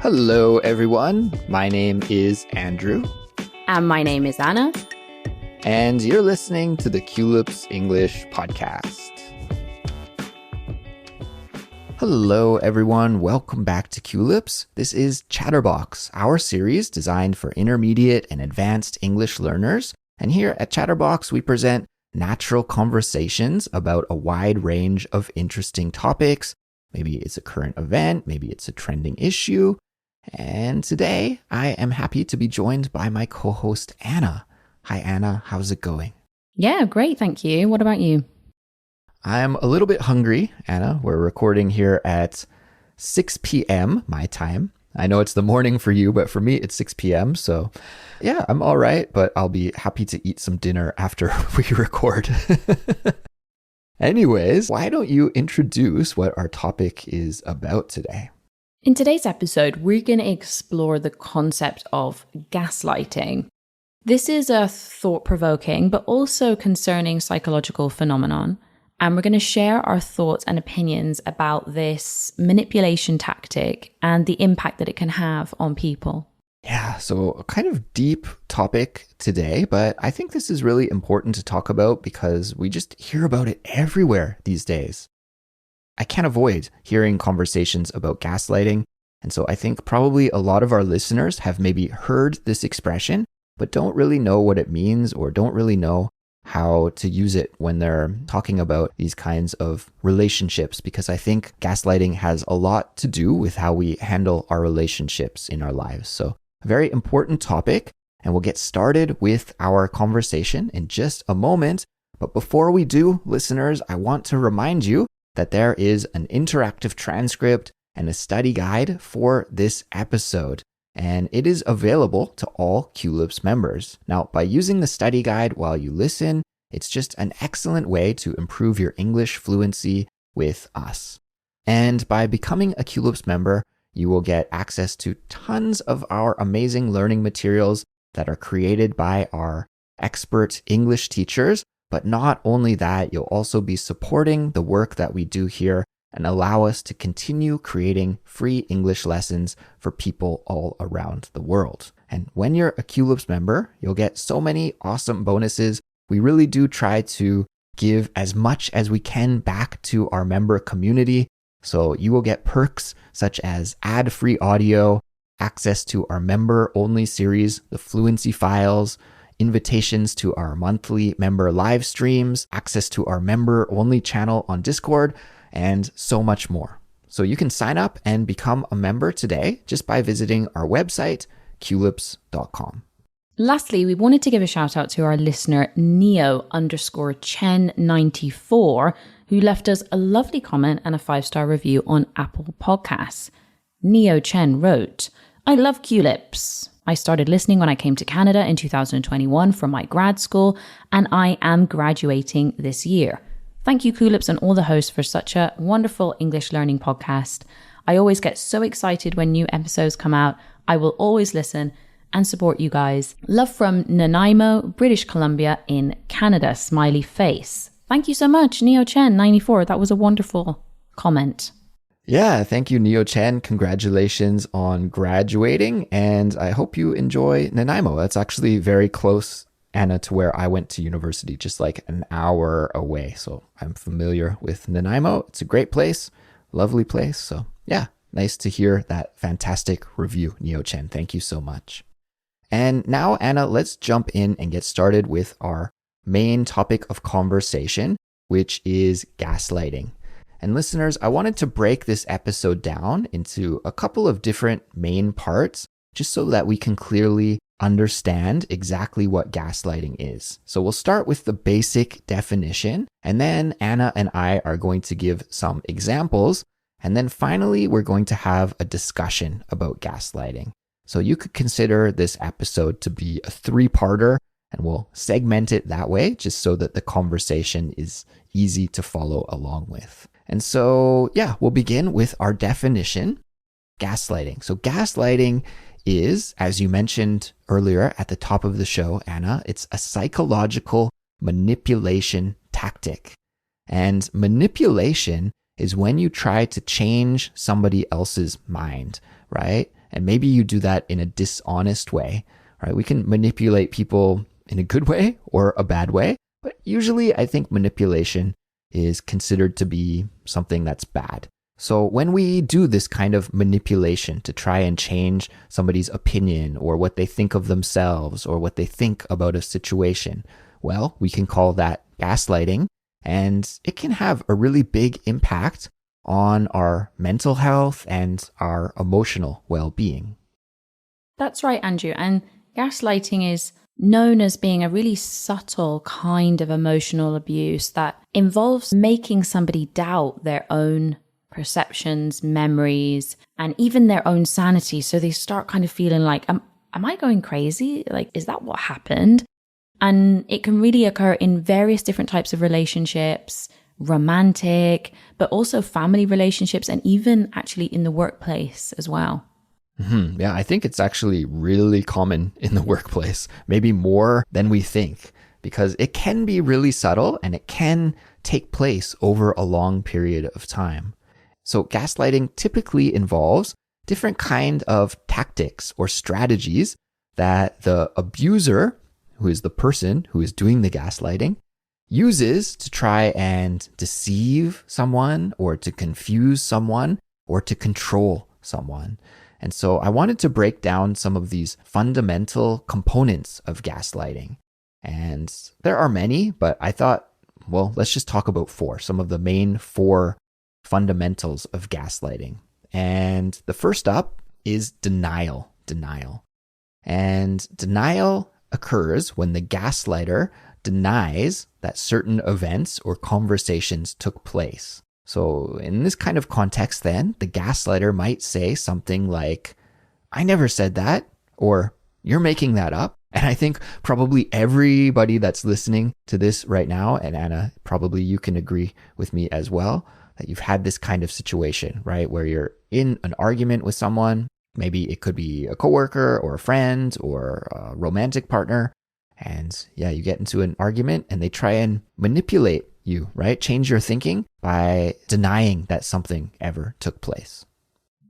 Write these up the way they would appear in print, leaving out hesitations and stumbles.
Hello, everyone. My name is Andrew. And my name is Anna. And you're listening to the Culips English podcast. Hello, everyone. Welcome back to Culips. This is Chatterbox, our series designed for intermediate and advanced English learners. And here at Chatterbox, we present natural conversations about a wide range of interesting topics. Maybe it's a current event, maybe it's a trending issue. And today, I am happy to be joined by my co-host, Anna. Hi, Anna. How's it going? Yeah, great. Thank you. What about you? I'm a little bit hungry, Anna. We're recording here at 6 p.m. my time. I know it's the morning for you, but for me, it's 6 p.m. So yeah, I'm all right, but I'll be happy to eat some dinner after we record. Anyways, why don't you introduce what our topic is about today? In today's episode, we're going to explore the concept of gaslighting. This is a thought-provoking, but also concerning psychological phenomenon. And we're going to share our thoughts and opinions about this manipulation tactic and the impact that it can have on people. Yeah, so a kind of deep topic today, but I think this is really important to talk about because we just hear about it everywhere these days. I can't avoid hearing conversations about gaslighting, and so I think probably a lot of our listeners have maybe heard this expression, but don't really know what it means or don't really know how to use it when they're talking about these kinds of relationships, because I think gaslighting has a lot to do with how we handle our relationships in our lives. So a very important topic, and we'll get started with our conversation in just a moment. But before we do, listeners, I want to remind you that there is an interactive transcript and a study guide for this episode, and it is available to all Culips members. Now, by using the study guide while you listen, it's just an excellent way to improve your English fluency with us. And by becoming a Culips member, you will get access to tons of our amazing learning materials that are created by our expert English teachers. But not only that, you'll also be supporting the work that we do here and allow us to continue creating free English lessons for people all around the world. And when you're a Culips member, you'll get so many awesome bonuses. We really do try to give as much as we can back to our member community. So you will get perks such as ad-free audio, access to our member-only series, the Fluency Files, invitations to our monthly member live streams, access to our member-only channel on Discord, and so much more. So you can sign up and become a member today just by visiting our website, culips.com. Lastly, we wanted to give a shout out to our listener, Neo_Chen94, who left us a lovely comment and a 5-star review on Apple Podcasts. Neo Chen wrote, "I love Culips. I started listening when I came to Canada in 2021 from my grad school, and I am graduating this year. Thank you, Culips, and all the hosts for such a wonderful English learning podcast. I always get so excited when new episodes come out. I will always listen and support you guys. Love from Nanaimo, British Columbia in Canada, smiley face." Thank you so much, NeoChen94. That was a wonderful comment. Yeah, thank you, Neo Chen. Congratulations on graduating, and I hope you enjoy Nanaimo. That's actually very close, Anna, to where I went to university, just like an hour away. So I'm familiar with Nanaimo. It's a great place, lovely place. So yeah, nice to hear that fantastic review, Neo Chen. Thank you so much. And now, Anna, let's jump in and get started with our main topic of conversation, which is gaslighting. And listeners, I wanted to break this episode down into a couple of different main parts, just so that we can clearly understand exactly what gaslighting is. So we'll start with the basic definition, and then Anna and I are going to give some examples, and then finally we're going to have a discussion about gaslighting. So you could consider this episode to be a 3-parter, and we'll segment it that way, just so that the conversation is easy to follow along with. And so, yeah, we'll begin with our definition, gaslighting. So gaslighting is, as you mentioned earlier at the top of the show, Anna, it's a psychological manipulation tactic. And manipulation is when you try to change somebody else's mind, right? And maybe you do that in a dishonest way, right? We can manipulate people in a good way or a bad way, but usually I think manipulation is considered to be something that's bad. So when we do this kind of manipulation to try and change somebody's opinion or what they think of themselves or what they think about a situation, well, we can call that gaslighting, and it can have a really big impact on our mental health and our emotional well-being. That's right, Andrew. And gaslighting is known as being a really subtle kind of emotional abuse that involves making somebody doubt their own perceptions, memories, and even their own sanity. So they start kind of feeling like, am I going crazy? Like, is that what happened? And it can really occur in various different types of relationships, romantic, but also family relationships, and even actually in the workplace as well. Mm-hmm. Yeah, I think it's actually really common in the workplace, maybe more than we think, because it can be really subtle and it can take place over a long period of time. So gaslighting typically involves different kind of tactics or strategies that the abuser, who is the person who is doing the gaslighting, uses to try and deceive someone or to confuse someone or to control someone. And so I wanted to break down some of these fundamental components of gaslighting. And there are many, but I thought, well, let's just talk about some of the main 4 fundamentals of gaslighting. And the first up is denial. And denial occurs when the gaslighter denies that certain events or conversations took place. So in this kind of context then, the gaslighter might say something like, I never said that, or you're making that up. And I think probably everybody that's listening to this right now, and Anna, probably you can agree with me as well, that you've had this kind of situation, right? Where you're in an argument with someone. Maybe it could be a coworker or a friend or a romantic partner. And yeah, you get into an argument and they try and manipulate you, right? Change your thinking by denying that something ever took place.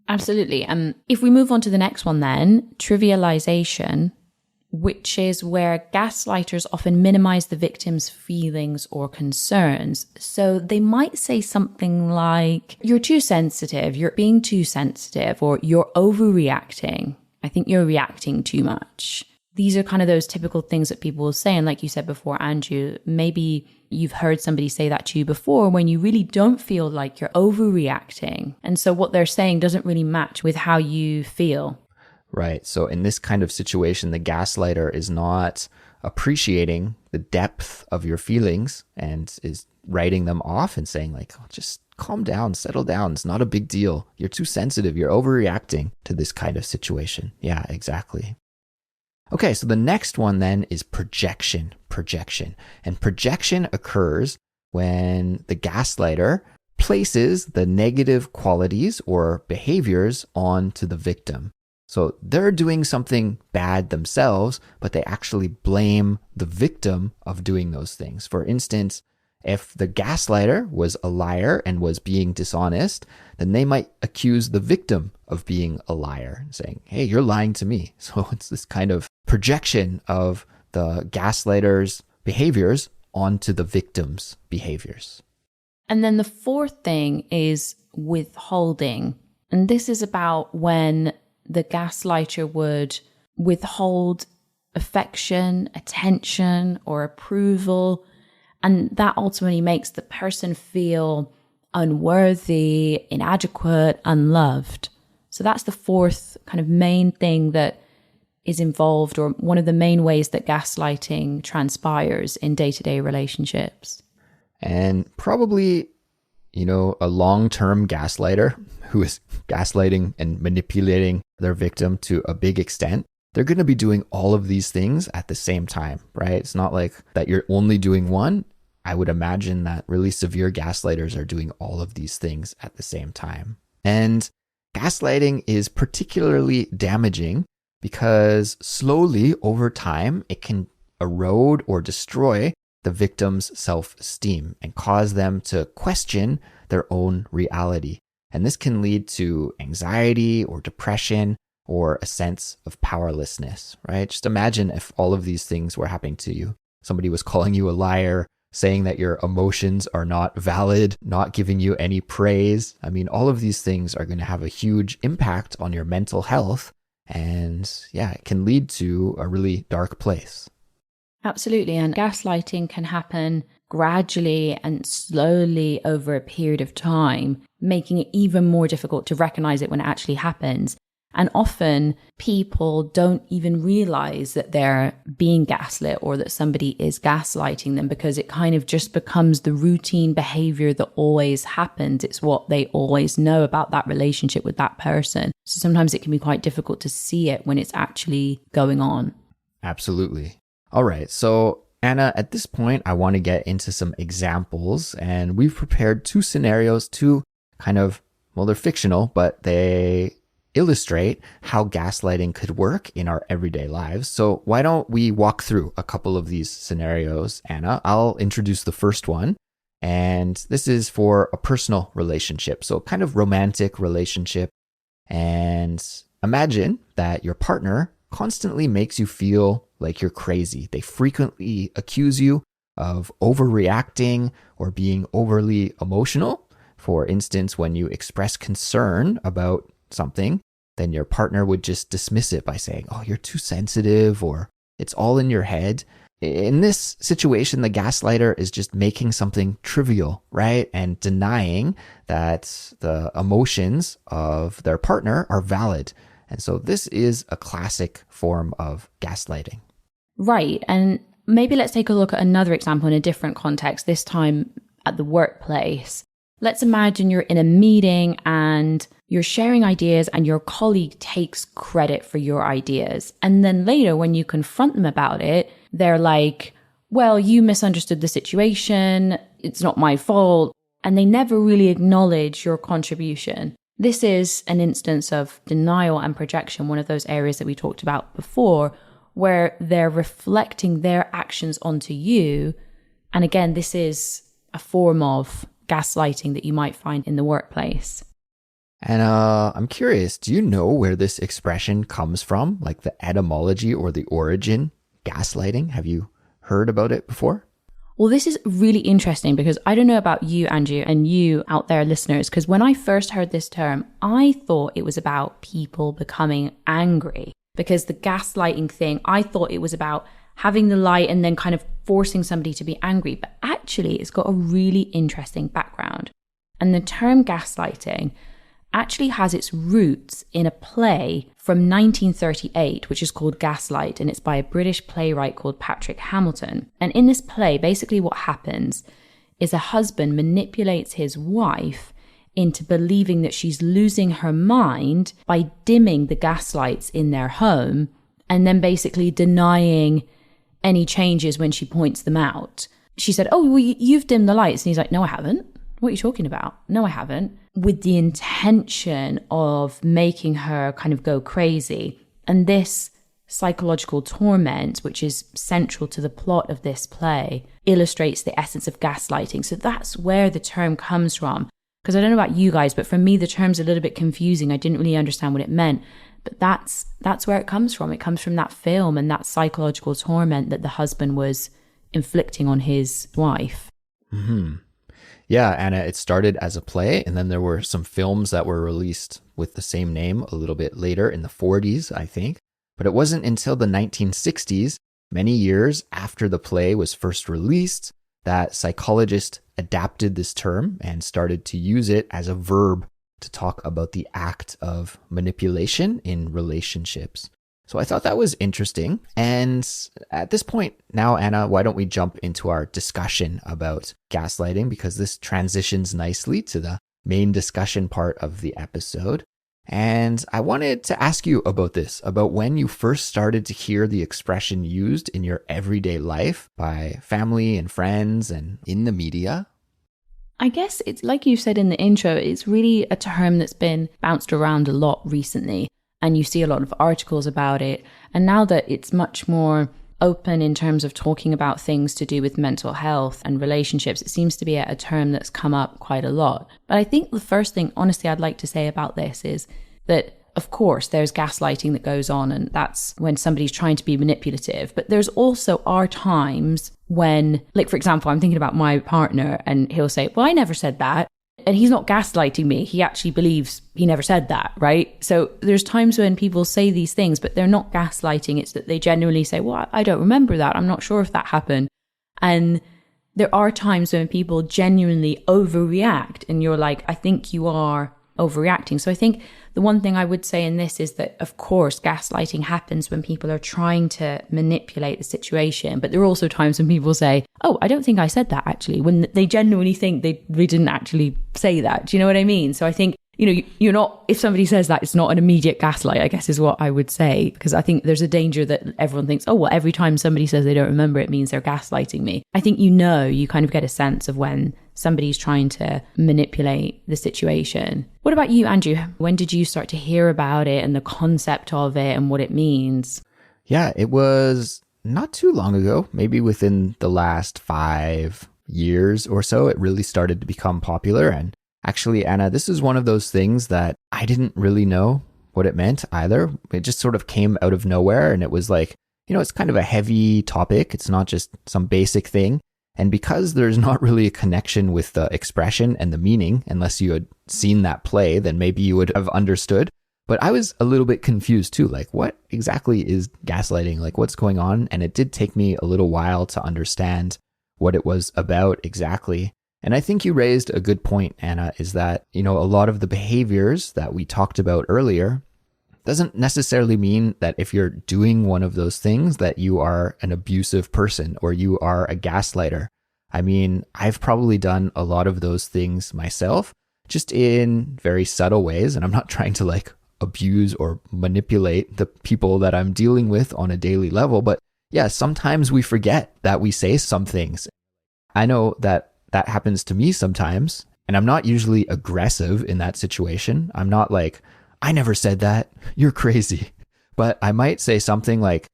Absolutely. If we move on to the next one then, trivialization, which is where gaslighters often minimize the victim's feelings or concerns. So they might say something like, you're too sensitive, you're being too sensitive, or you're overreacting. I think you're reacting too much. These are kind of those typical things that people will say. And like you said before, Andrew, maybe you've heard somebody say that to you before when you really don't feel like you're overreacting. And so what they're saying doesn't really match with how you feel. Right. So in this kind of situation, the gaslighter is not appreciating the depth of your feelings and is writing them off and saying like, oh, just calm down, settle down. It's not a big deal. You're too sensitive. You're overreacting to this kind of situation. Yeah, exactly. Okay, so the next one then is projection. And projection occurs when the gaslighter places the negative qualities or behaviors onto the victim. So they're doing something bad themselves, but they actually blame the victim of doing those things. For instance, if the gaslighter was a liar and was being dishonest, then they might accuse the victim of being a liar, saying, hey, you're lying to me. So it's this kind of projection of the gaslighter's behaviors onto the victim's behaviors. And then the fourth thing is withholding. And this is about when the gaslighter would withhold affection, attention, or approval. And that ultimately makes the person feel unworthy, inadequate, unloved. So that's the fourth kind of main thing that is involved, or one of the main ways that gaslighting transpires in day-to-day relationships. And probably, a long-term gaslighter who is gaslighting and manipulating their victim to a big extent, they're going to be doing all of these things at the same time, right? It's not like that you're only doing one. I would imagine that really severe gaslighters are doing all of these things at the same time. And gaslighting is particularly damaging because slowly over time, it can erode or destroy the victim's self-esteem and cause them to question their own reality. And this can lead to anxiety or depression or a sense of powerlessness, right? Just imagine if all of these things were happening to you. Somebody was calling you a liar, saying that your emotions are not valid, not giving you any praise. I mean, all of these things are going to have a huge impact on your mental health. And yeah, it can lead to a really dark place. Absolutely. And gaslighting can happen gradually and slowly over a period of time, making it even more difficult to recognize it when it actually happens. And often people don't even realize that they're being gaslit or that somebody is gaslighting them, because it kind of just becomes the routine behavior that always happens. It's what they always know about that relationship with that person. So sometimes it can be quite difficult to see it when it's actually going on. Absolutely. All right. So Anna, at this point, I want to get into some examples, and we've prepared two scenarios to kind of, well, they're fictional, but they illustrate how gaslighting could work in our everyday lives. So why don't we walk through a couple of these scenarios, Anna? I'll introduce the first one, and this is for a personal relationship, so kind of romantic relationship. And imagine that your partner constantly makes you feel like you're crazy. They frequently accuse you of overreacting or being overly emotional. For instance, when you express concern about something, then your partner would just dismiss it by saying, oh, you're too sensitive, or it's all in your head. In this situation, the gaslighter is just making something trivial, right? And denying that the emotions of their partner are valid. And so this is a classic form of gaslighting. Right. And maybe let's take a look at another example in a different context, this time at the workplace. Let's imagine you're in a meeting and you're sharing ideas and your colleague takes credit for your ideas. And then later when you confront them about it, they're like, well, you misunderstood the situation. It's not my fault. And they never really acknowledge your contribution. This is an instance of denial and projection, one of those areas that we talked about before, where they're reflecting their actions onto you. And again, this is a form of gaslighting that you might find in the workplace. And I'm curious, do you know where this expression comes from? Like the etymology or the origin, gaslighting? Have you heard about it before? Well, this is really interesting because I don't know about you, Andrew, and you out there listeners, because when I first heard this term, I thought it was about people becoming angry, because the gaslighting thing, I thought it was about having the light and then kind of forcing somebody to be angry. But actually, it's got a really interesting background. And the term gaslighting actually has its roots in a play from 1938, which is called Gaslight, and it's by a British playwright called Patrick Hamilton. And in this play, basically what happens is a husband manipulates his wife into believing that she's losing her mind by dimming the gaslights in their home and then basically denying any changes when she points them out. She said, oh, well, you've dimmed the lights. And he's like, no, I haven't. What are you talking about? No, I haven't. With the intention of making her kind of go crazy. And this psychological torment, which is central to the plot of this play, illustrates the essence of gaslighting. So that's where the term comes from. Because I don't know about you guys, but for me, the term's a little bit confusing. I didn't really understand what it meant. But that's where it comes from. It comes from that film and that psychological torment that the husband was inflicting on his wife. Mm-hmm. Yeah, Anna, it started as a play, and then there were some films that were released with the same name a little bit later in the 40s, I think. But it wasn't until the 1960s, many years after the play was first released, that psychologists adapted this term and started to use it as a verb to talk about the act of manipulation in relationships. So I thought that was interesting. And at this point now, Anna, why don't we jump into our discussion about gaslighting, because this transitions nicely to the main discussion part of the episode. And I wanted to ask you about this, about when you first started to hear the expression used in your everyday life by family and friends and in the media. I guess it's like you said in the intro, it's really a term that's been bounced around a lot recently. And you see a lot of articles about it. And now that it's much more open in terms of talking about things to do with mental health and relationships, it seems to be a term that's come up quite a lot. But I think the first thing, honestly, I'd like to say about this is that of course, there's gaslighting that goes on, and that's when somebody's trying to be manipulative. But there's also are times when, like, for example, I'm thinking about my partner and he'll say, well, I never said that. And he's not gaslighting me. He actually believes he never said that, right? So there's times when people say these things, but they're not gaslighting. It's that they genuinely say, well, I don't remember that. I'm not sure if that happened. And there are times when people genuinely overreact and you're like, I think you are overreacting. So I think the one thing I would say in this is that, of course, gaslighting happens when people are trying to manipulate the situation. But there are also times when people say, oh, I don't think I said that actually, when they genuinely think they didn't actually say that. Do you know what I mean? So I think, you're not, if somebody says that, it's not an immediate gaslight, I guess is what I would say. Because I think there's a danger that everyone thinks, oh, well, every time somebody says they don't remember, it means they're gaslighting me. I think, you kind of get a sense of when somebody's trying to manipulate the situation. What about you, Andrew? When did you start to hear about it and the concept of it and what it means? Yeah, it was not too long ago, maybe within the last 5 years or so, it really started to become popular. And actually, Anna, this is one of those things that I didn't really know what it meant either. It just sort of came out of nowhere. And it was like, it's kind of a heavy topic. It's not just some basic thing. And because there's not really a connection with the expression and the meaning, unless you had seen that play, then maybe you would have understood. But I was a little bit confused too. Like, what exactly is gaslighting? Like, what's going on? And it did take me a little while to understand what it was about exactly. And I think you raised a good point, Anna, is that, a lot of the behaviors that we talked about earlier doesn't necessarily mean that if you're doing one of those things that you are an abusive person or you are a gaslighter. I mean, I've probably done a lot of those things myself, just in very subtle ways. And I'm not trying to like abuse or manipulate the people that I'm dealing with on a daily level. But yeah, sometimes we forget that we say some things. I know that happens to me sometimes, and I'm not usually aggressive in that situation. I'm not like, I never said that, you're crazy. But I might say something like,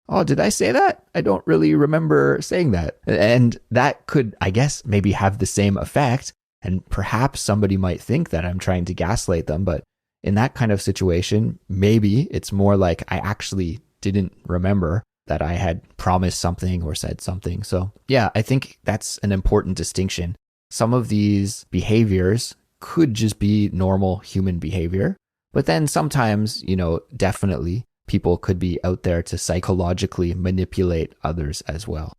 oh, did I say that? I don't really remember saying that. And that could, I guess, maybe have the same effect. And perhaps somebody might think that I'm trying to gaslight them. But in that kind of situation, maybe it's more like I actually didn't remember that I had promised something or said something. So yeah, I think that's an important distinction. Some of these behaviors could just be normal human behavior, but then sometimes, definitely people could be out there to psychologically manipulate others as well.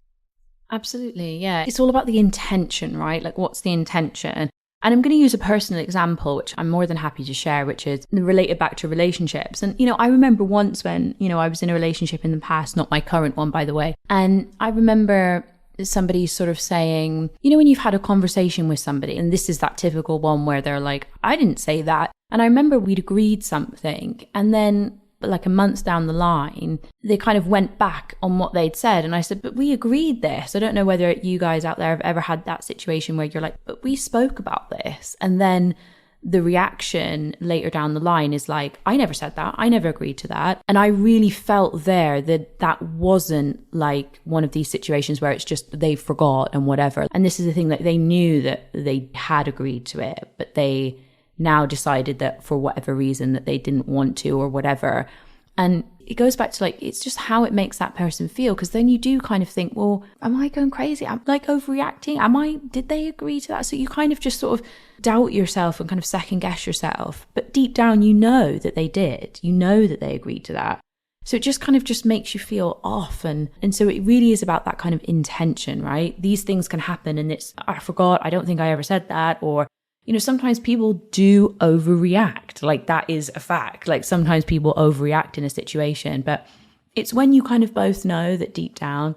Absolutely, yeah. It's all about the intention, right? Like, what's the intention? And I'm going to use a personal example, which I'm more than happy to share, which is related back to relationships. And, I remember once when, I was in a relationship in the past, not my current one, by the way. And I remember somebody sort of saying, when you've had a conversation with somebody, and this is that typical one where they're like, I didn't say that. And I remember we'd agreed something. And then like a month down the line, they kind of went back on what they'd said. And I said, but we agreed this. I don't know whether you guys out there have ever had that situation where you're like, but we spoke about this. And then the reaction later down the line is like, I never said that. I never agreed to that. And I really felt there that wasn't like one of these situations where it's just they forgot and whatever. And this is the thing, that they knew that they had agreed to it, but they now decided that for whatever reason that they didn't want to or whatever. And it goes back to like, it's just how it makes that person feel. Because then you do kind of think, well, am I going crazy? I'm like overreacting. Did they agree to that? So you kind of just sort of doubt yourself and kind of second guess yourself. But deep down, you know that they did. You know that they agreed to that. So it just kind of just makes you feel off. And so it really is about that kind of intention, right? These things can happen and it's, I forgot, I don't think I ever said that. Or, sometimes people do overreact. Like, that is a fact. Like, sometimes people overreact in a situation, but it's when you kind of both know that deep down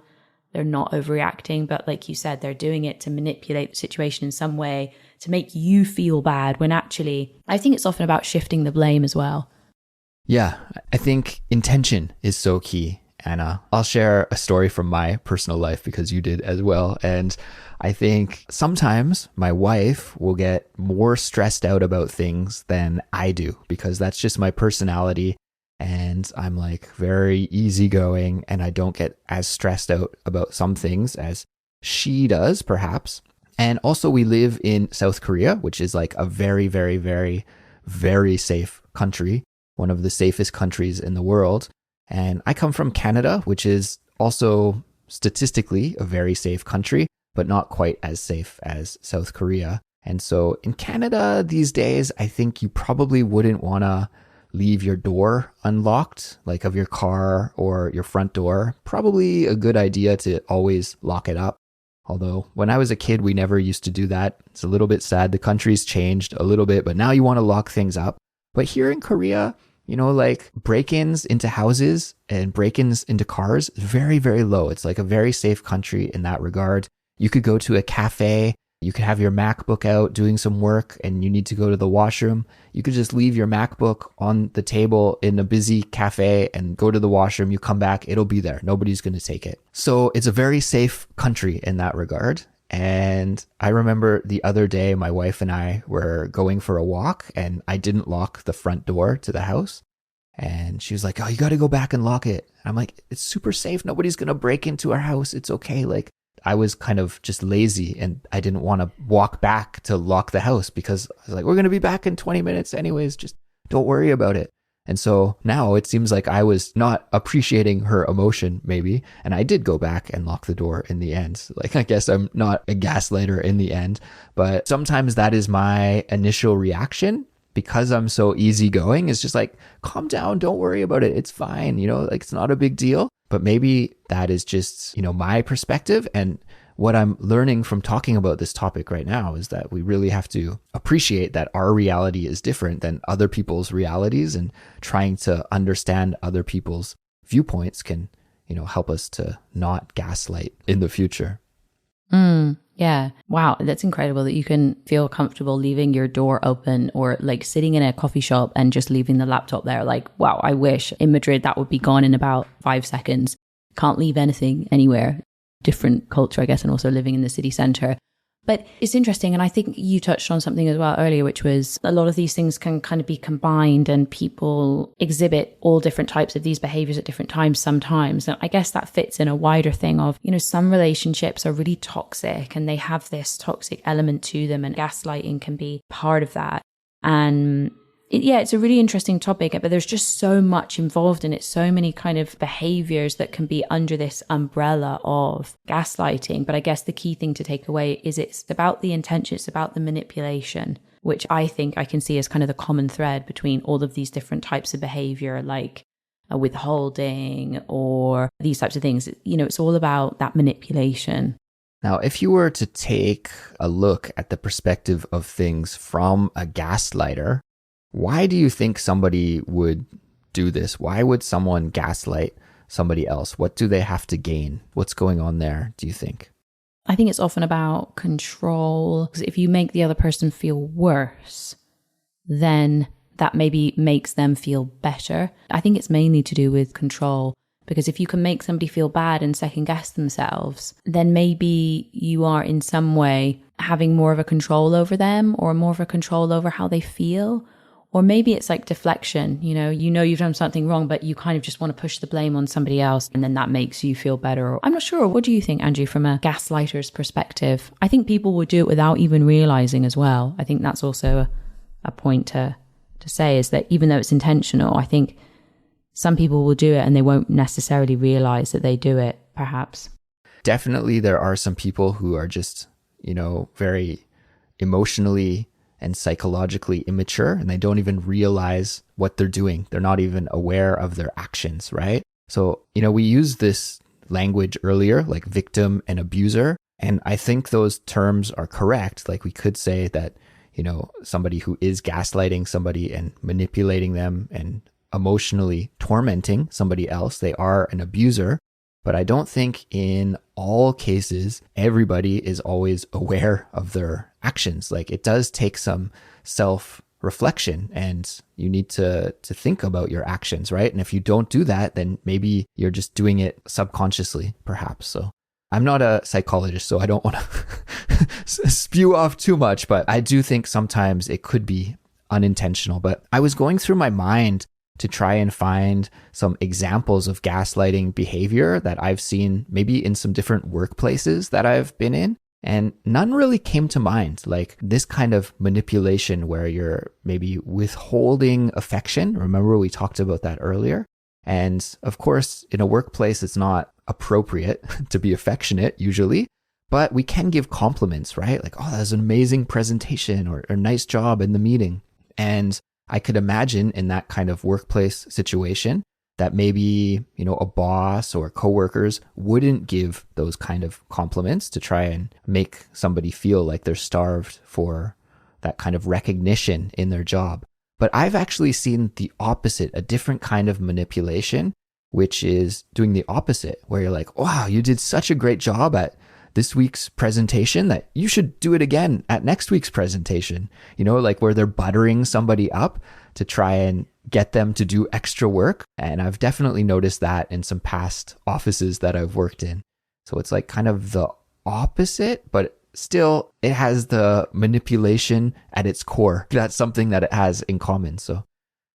they're not overreacting, but like you said, they're doing it to manipulate the situation in some way to make you feel bad, when actually, I think it's often about shifting the blame as well. Yeah, I think intention is so key, Anna. I'll share a story from my personal life because you did as well. And I think sometimes my wife will get more stressed out about things than I do, because that's just my personality. And I'm like very easygoing and I don't get as stressed out about some things as she does, perhaps. And also we live in South Korea, which is like a very, very, very, very safe country one of the safest countries in the world. And I come from Canada, which is also statistically a very safe country, but not quite as safe as South Korea. And so in Canada these days, I think you probably wouldn't want to leave your door unlocked, like of your car or your front door. Probably a good idea to always lock it up. Although when I was a kid, we never used to do that. It's a little bit sad. The country's changed a little bit, but now you want to lock things up. But here in Korea, like break-ins into houses and break-ins into cars, very, very low. It's like a very safe country in that regard. You could go to a cafe, you could have your MacBook out doing some work and you need to go to the washroom. You could just leave your MacBook on the table in a busy cafe and go to the washroom. You come back, it'll be there. Nobody's going to take it. So it's a very safe country in that regard. And I remember the other day, my wife and I were going for a walk and I didn't lock the front door to the house. And she was like, "Oh, you got to go back and lock it." I'm like, "It's super safe. Nobody's going to break into our house. It's okay." Like, I was kind of just lazy and I didn't want to walk back to lock the house because I was like, "We're going to be back in 20 minutes anyways. Just don't worry about it." And so now it seems like I was not appreciating her emotion maybe. And I did go back and lock the door in the end. Like, I guess I'm not a gaslighter in the end, but sometimes that is my initial reaction because I'm so easygoing. It's just like, calm down. Don't worry about it. It's fine. Like, it's not a big deal. But maybe that is just, my perspective. And what I'm learning from talking about this topic right now is that we really have to appreciate that our reality is different than other people's realities, and trying to understand other people's viewpoints can, help us to not gaslight in the future. Yeah. Wow. That's incredible that you can feel comfortable leaving your door open or like sitting in a coffee shop and just leaving the laptop there. Like, wow, I wish in Madrid that would be gone in about 5 seconds. Can't leave anything anywhere. Different culture, I guess, and also living in the city center. But it's interesting. And I think you touched on something as well earlier, which was a lot of these things can kind of be combined and people exhibit all different types of these behaviors at different times sometimes. And I guess that fits in a wider thing of, some relationships are really toxic and they have this toxic element to them, and gaslighting can be part of that. And it's a really interesting topic, but there's just so much involved in it, so many kind of behaviors that can be under this umbrella of gaslighting. But I guess the key thing to take away is it's about the intention, it's about the manipulation, which I think I can see as kind of the common thread between all of these different types of behavior, like withholding or these types of things. It's all about that manipulation. Now, if you were to take a look at the perspective of things from a gaslighter, why do you think somebody would do this? Why would someone gaslight somebody else? What do they have to gain? What's going on there, do you think? I think it's often about control. Because if you make the other person feel worse, then that maybe makes them feel better. I think it's mainly to do with control. Because if you can make somebody feel bad and second guess themselves, then maybe you are in some way having more of a control over them or more of a control over how they feel. Or maybe it's like deflection, you've done something wrong, but you kind of just want to push the blame on somebody else, and then that makes you feel better. I'm not sure. What do you think, Andrew, from a gaslighter's perspective? I think people would do it without even realizing as well. I think that's also a point to say, is that even though it's intentional, I think some people will do it and they won't necessarily realize that they do it, perhaps. Definitely, there are some people who are just, very emotionally and psychologically immature, and they don't even realize what they're doing. They're not even aware of their actions, right? So, we used this language earlier, like victim and abuser, and I think those terms are correct. Like, we could say that, somebody who is gaslighting somebody and manipulating them and emotionally tormenting somebody else, they are an abuser. But I don't think in all cases, everybody is always aware of their actions. Like, it does take some self-reflection, and you need to think about your actions, right? And if you don't do that, then maybe you're just doing it subconsciously, perhaps. So I'm not a psychologist, so I don't want to spew off too much, but I do think sometimes it could be unintentional. But I was going through my mind to try and find some examples of gaslighting behavior that I've seen maybe in some different workplaces that I've been in. And none really came to mind, like this kind of manipulation where you're maybe withholding affection. Remember, we talked about that earlier. And of course, in a workplace, it's not appropriate to be affectionate usually, but we can give compliments, right? Like, oh, that was an amazing presentation or nice job in the meeting. And I could imagine in that kind of workplace situation that maybe, a boss or coworkers wouldn't give those kind of compliments to try and make somebody feel like they're starved for that kind of recognition in their job. But I've actually seen the opposite, a different kind of manipulation, which is doing the opposite, where you're like, wow, you did such a great job at this week's presentation that you should do it again at next week's presentation. Like where they're buttering somebody up to try and get them to do extra work. And I've definitely noticed that in some past offices that I've worked in. So it's like kind of the opposite, but still it has the manipulation at its core. That's something that it has in common. So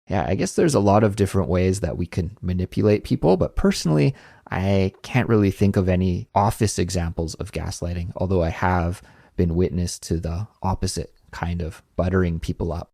yeah, I guess there's a lot of different ways that we can manipulate people, but personally, I can't really think of any office examples of gaslighting, although I have been witness to the opposite kind of buttering people up.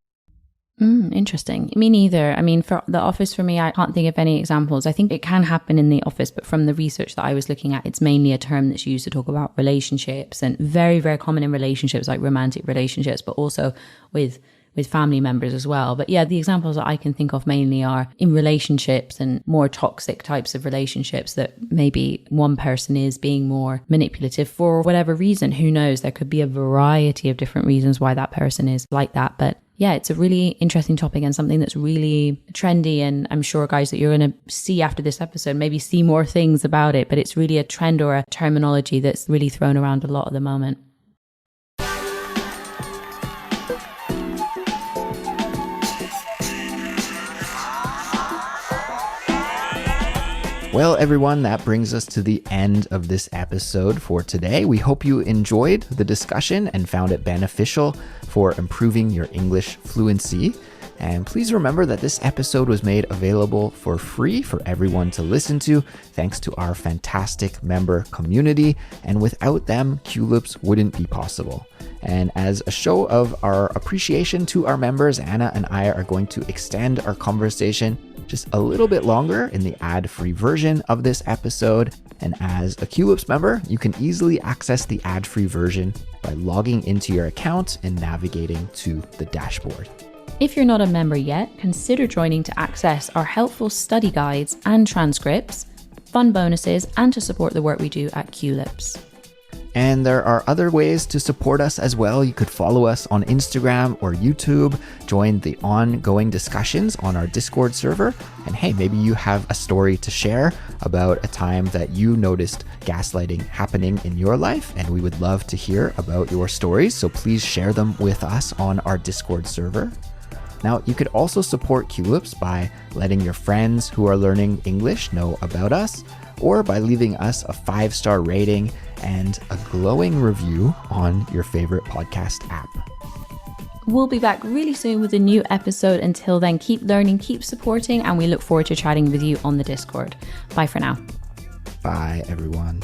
Interesting. Me neither. I mean, for the office, for me, I can't think of any examples. I think it can happen in the office, but from the research that I was looking at, it's mainly a term that's used to talk about relationships, and very, very common in relationships, like romantic relationships, but also with family members as well. But yeah, the examples that I can think of mainly are in relationships and more toxic types of relationships that maybe one person is being more manipulative for whatever reason. Who knows? There could be a variety of different reasons why that person is like that. But yeah, it's a really interesting topic and something that's really trendy. And I'm sure, guys, that you're going to see after this episode, maybe see more things about it. But it's really a trend or a terminology that's really thrown around a lot at the moment. Well, everyone, that brings us to the end of this episode for today. We hope you enjoyed the discussion and found it beneficial for improving your English fluency. And please remember that this episode was made available for free for everyone to listen to, thanks to our fantastic member community. And without them, Culips wouldn't be possible. And as a show of our appreciation to our members, Anna and I are going to extend our conversation just a little bit longer in the ad-free version of this episode. And as a Culips member, you can easily access the ad-free version by logging into your account and navigating to the dashboard. If you're not a member yet, consider joining to access our helpful study guides and transcripts, fun bonuses, and to support the work we do at Culips. And there are other ways to support us as well. You could follow us on Instagram or YouTube, join the ongoing discussions on our Discord server. And hey, maybe you have a story to share about a time that you noticed gaslighting happening in your life, and we would love to hear about your stories. So please share them with us on our Discord server. Now, you could also support Culips by letting your friends who are learning English know about us, or by leaving us a 5-star rating and a glowing review on your favorite podcast app. We'll be back really soon with a new episode. Until then, keep learning, keep supporting, and we look forward to chatting with you on the Discord. Bye for now. Bye, everyone.